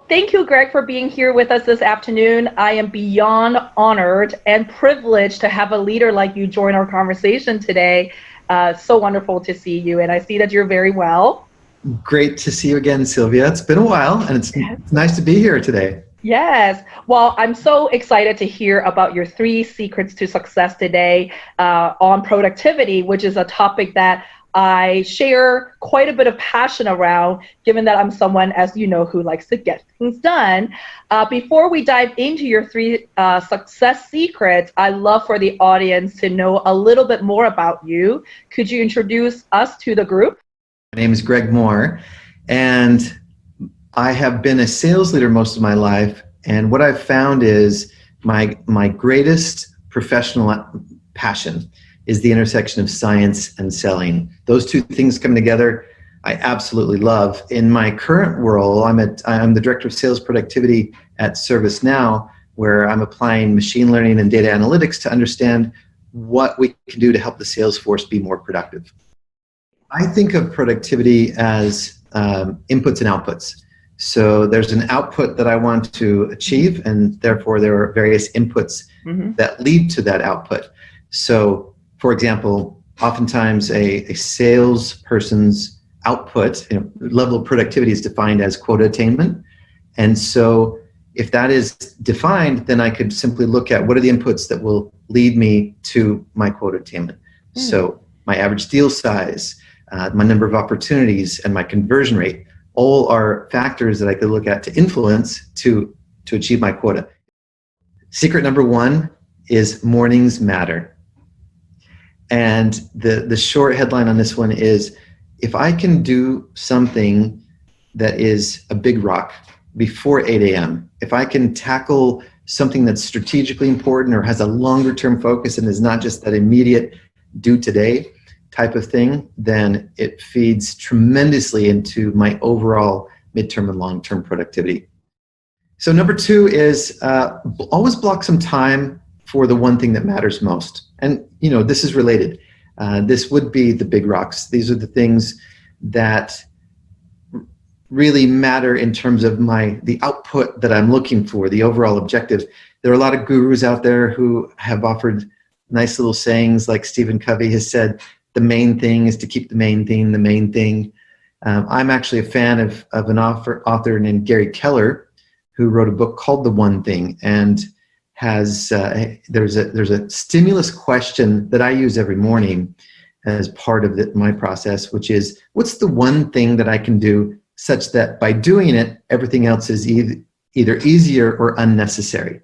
Thank you, Greg, for being here with us this afternoon. I am beyond honored and privileged to have a leader like you join our conversation today. So wonderful to see you, and I see that you're very well. Great to see you again, Sylvia. It's been a while, and it's nice to be here today. Yes. Well, I'm so excited to hear about your three secrets to success today on productivity, which is a topic that I share quite a bit of passion around, given that I'm someone, as you know, who likes to get things done. Before we dive into your three success secrets, I'd love for the audience to know a little bit more about you. Could you introduce us to the group? My name is Greg Moore, and I have been a sales leader most of my life. And what I've found is my greatest professional passion is the intersection of science and selling. Those two things come together, I absolutely love. In my current role, I'm the Director of Sales Productivity at ServiceNow, where I'm applying machine learning and data analytics to understand what we can do to help the sales force be more productive. I think of productivity as inputs and outputs. So there's an output that I want to achieve, and therefore there are various inputs that lead to that output. So, for example, oftentimes a salesperson's output, level of productivity is defined as quota attainment. And so if that is defined, then I could simply look at what are the inputs that will lead me to my quota attainment. So my average deal size, my number of opportunities, and my conversion rate all are factors that I could look at to influence to achieve my quota. Secret number one is mornings matter. And the short headline on this one is, if I can do something that is a big rock before 8 a.m., if I can tackle something that's strategically important or has a longer term focus and is not just that immediate do today type of thing, then it feeds tremendously into my overall midterm and long-term productivity. So number two is always block some time for the one thing that matters most. And this is related. This would be the big rocks. These are the things that really matter in terms of the output that I'm looking for, the overall objective. There are a lot of gurus out there who have offered nice little sayings, like Stephen Covey has said, the main thing is to keep the main thing the main thing. I'm actually a fan of an author named Gary Keller, who wrote a book called The One Thing, and has there's a stimulus question that I use every morning as part of my process, which is, what's the one thing that I can do such that by doing it, everything else is either easier or unnecessary?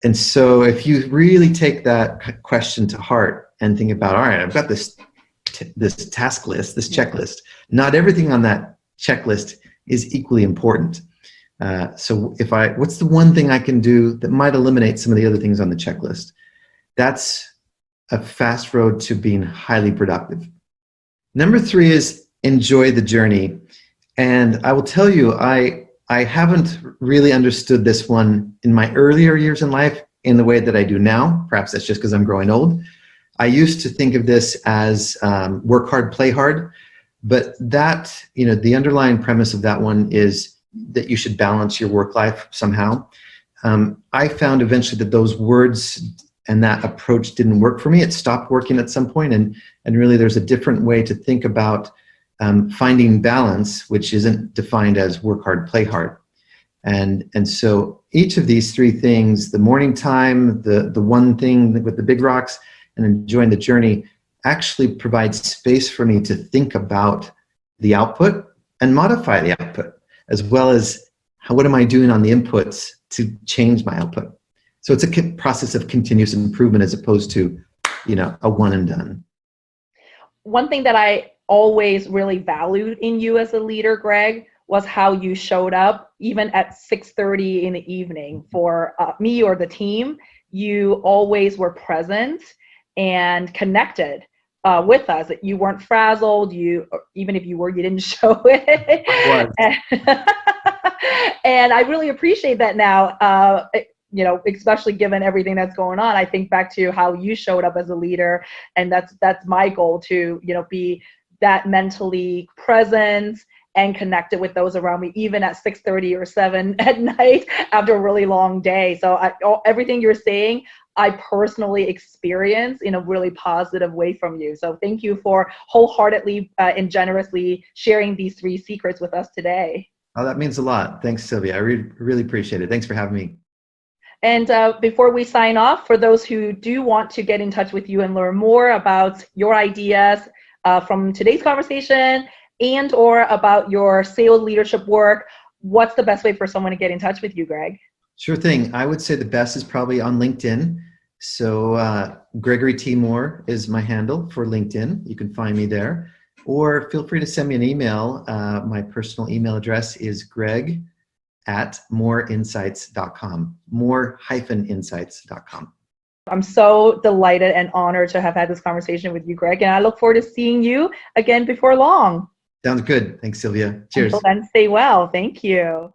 And so if you really take that question to heart and think about, all right, I've got this task list, this checklist. Not everything on that checklist is equally important. So what's the one thing I can do that might eliminate some of the other things on the checklist? That's a fast road to being highly productive. Number three is enjoy the journey. And I will tell you, I haven't really understood this one in my earlier years in life in the way that I do now. Perhaps that's just because I'm growing old. I used to think of this as work hard, play hard. But that, the underlying premise of that one is that you should balance your work life somehow. I found eventually that those words and that approach didn't work for me. It stopped working at some point, and really there's a different way to think about finding balance, which isn't defined as work hard, play hard. And so each of these three things, the morning time, the one thing with the big rocks, and enjoying the journey, actually provides space for me to think about the output and modify the output, as well as what am I doing on the inputs to change my output. So it's a process of continuous improvement as opposed to, a one and done. One thing that I always really valued in you as a leader, Greg, was how you showed up even at 6:30 in the evening for me or the team. You always were present and connected with us. You weren't frazzled. Even if you were, you didn't show it. And I really appreciate that now. Especially given everything that's going on, I think back to how you showed up as a leader, and that's my goal to be that mentally present and connected with those around me, even at 6:30 or 7 at night after a really long day. So everything you're saying, I personally experience in a really positive way from you. So thank you for wholeheartedly and generously sharing these 3 secrets with us today. Oh, that means a lot. Thanks, Sylvia. I really appreciate it. Thanks for having me. And before we sign off, for those who do want to get in touch with you and learn more about your ideas from today's conversation and or about your sales leadership work, what's the best way for someone to get in touch with you, Greg? Sure thing. I would say the best is probably on LinkedIn. So Gregory T. Moore is my handle for LinkedIn. You can find me there. Or feel free to send me an email. My personal email address is greg@moreinsights.com, more-insights.com. I'm so delighted and honored to have had this conversation with you, Greg, and I look forward to seeing you again before long. Sounds good. Thanks, Sylvia. Cheers. Until then, stay well. Thank you.